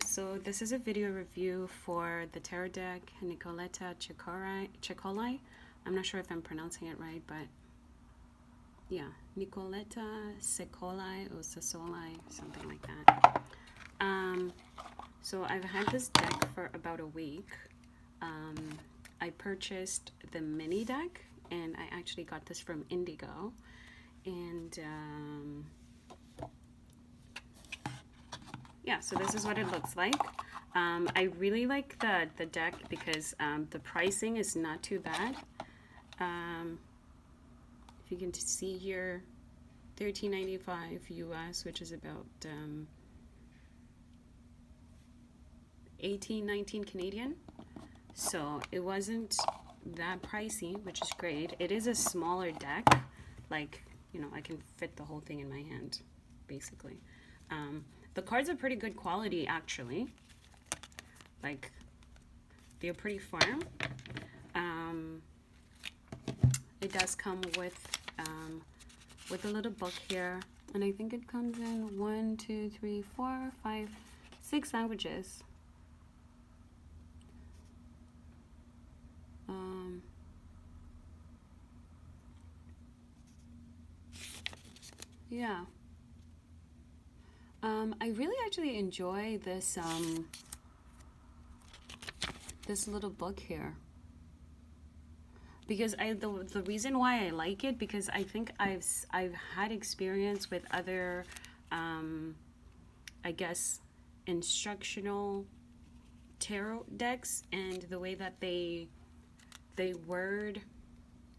So this is a video review for the tarot deck Nicoletta Ceccoli. I'm not sure if I'm pronouncing it right, but yeah, Nicoletta Ceccoli or Ceccoli, something like that. So I've had this deck for about a week. I purchased the mini deck, and I actually got this from Indigo, and yeah, so this is what it looks like. I really like the deck because the pricing is not too bad. If you can see here, $13.95 US, which is about 18-19 Canadian. So it wasn't that pricey, which is great. It is a smaller deck, like, you know, I can fit the whole thing in my hand, basically. The cards are pretty good quality, actually. Like, they're pretty firm. It does come with a little book here, and I think it comes in 1, 2, 3, 4, 5, 6 languages. Yeah. I really actually enjoy this this little book here, because the reason why I like it, because I think I've had experience with other I guess instructional tarot decks, and the way that they word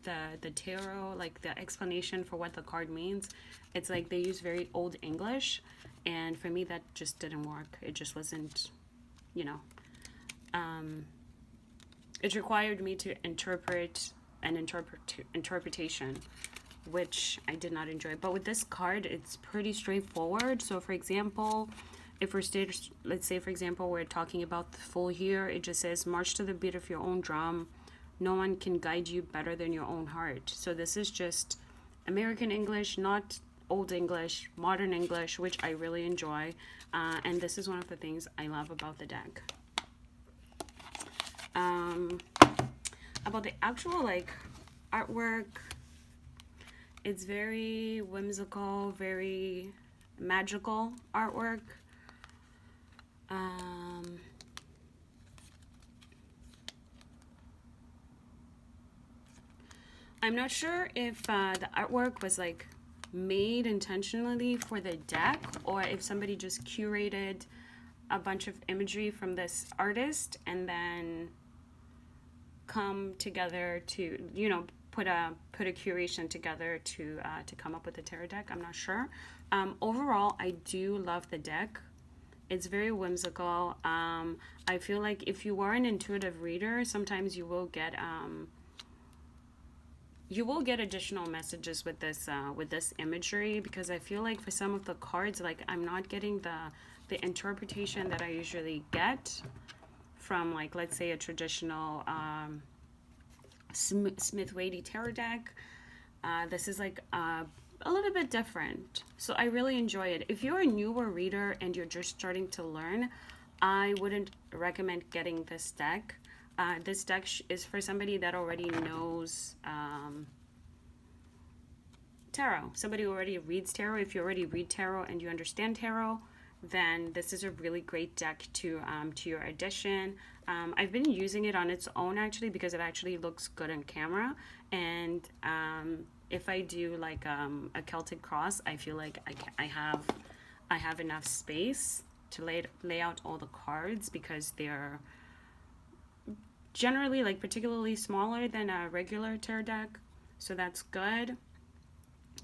the tarot, like the explanation for what the card means, it's like they use very old English, and for me that just didn't work. It just wasn't, you know, it required me to interpret an interpretation, which I did not enjoy. But with this card, it's pretty straightforward. So for example, if let's say for example we're talking about the full year, it just says, march to the beat of your own drum. No one can guide you better than your own heart. So this is just American English, not Old English, modern English, which I really enjoy. And this is one of the things I love about the deck. About the actual like artwork, it's very whimsical, very magical artwork. I'm not sure if the artwork was like made intentionally for the deck, or if somebody just curated a bunch of imagery from this artist and then come together to, you know, put a curation together to come up with a tarot deck. I'm not sure. Overall, I do love the deck. It's very whimsical. I feel like if you are an intuitive reader, sometimes you will get additional messages with this imagery, because I feel like for some of the cards, like, I'm not getting the interpretation that I usually get from, like, let's say a traditional Smith-Waite tarot deck. This is like a little bit different, so I really enjoy it. If you're a newer reader and you're just starting to learn, I wouldn't recommend getting this deck. This deck is for somebody that already knows tarot, somebody who already reads tarot. If you already read tarot and you understand tarot, then this is a really great deck to your addition. I've been using it on its own, actually, because it actually looks good on camera, and if I do like a Celtic cross, I feel like I have enough space to lay out all the cards, because they're generally, like, particularly smaller than a regular tarot deck, so that's good.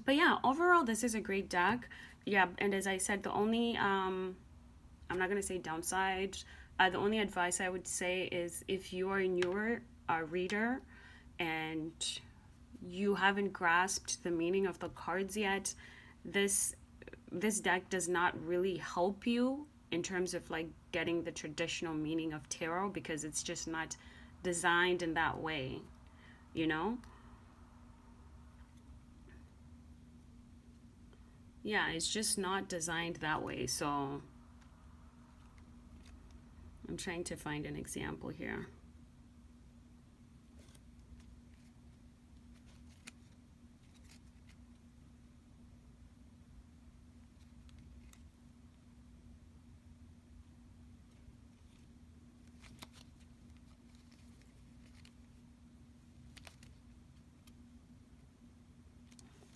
But yeah, overall this is a great deck. Yeah, and as I said, the only I'm not gonna say downside, the only advice I would say is, if you are a newer reader and you haven't grasped the meaning of the cards yet, this deck does not really help you in terms of like getting the traditional meaning of tarot, because it's just not designed in that way, you know? Yeah, it's just not designed that way. So I'm trying to find an example here.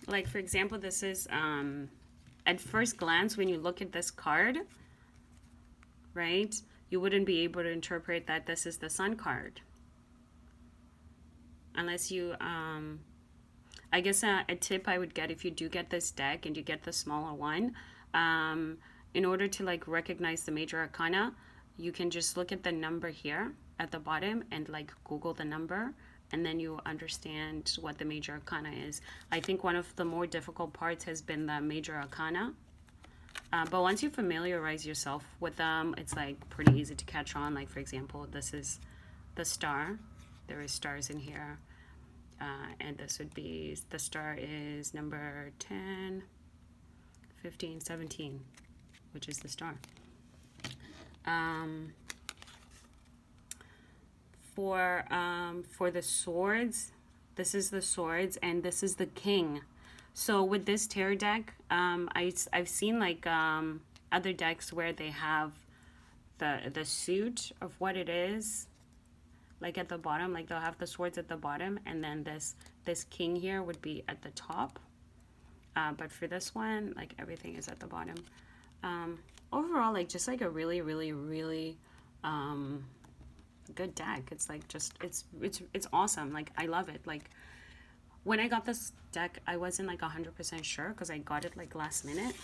Like, for example, this is, at first glance, when you look at this card, right, you wouldn't be able to interpret that this is the Sun card. Unless you, I guess a tip I would get if you do get this deck and you get the smaller one, in order to like recognize the major arcana, you can just look at the number here at the bottom and like Google the number, and then you understand what the major arcana is. I think one of the more difficult parts has been the major arcana. But once you familiarize yourself with them, it's like pretty easy to catch on. Like, for example, this is the star. There is stars in here. And this would be, the star is number 10, 15, 17, which is the star. For the swords, this is the swords, and this is the king. So with this tarot deck, I've seen like other decks where they have the suit of what it is, like at the bottom, like they'll have the swords at the bottom, and then this king here would be at the top. But for this one, like everything is at the bottom. Overall, like just like a really, really, really good deck. It's like just it's awesome. Like I love it. Like when I got this deck, I wasn't like 100% sure because I got it like last minute,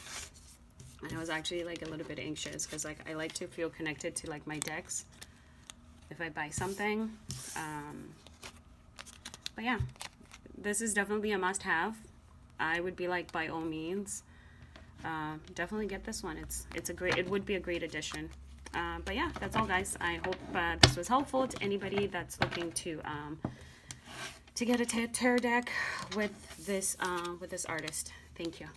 and I was actually like a little bit anxious because like I like to feel connected to like my decks if I buy something. But yeah, this is definitely a must-have. I would be like, by all means, definitely get this one. It would be a great addition. But yeah, that's all, guys. I hope this was helpful to anybody that's looking to get a tarot deck with this artist. Thank you.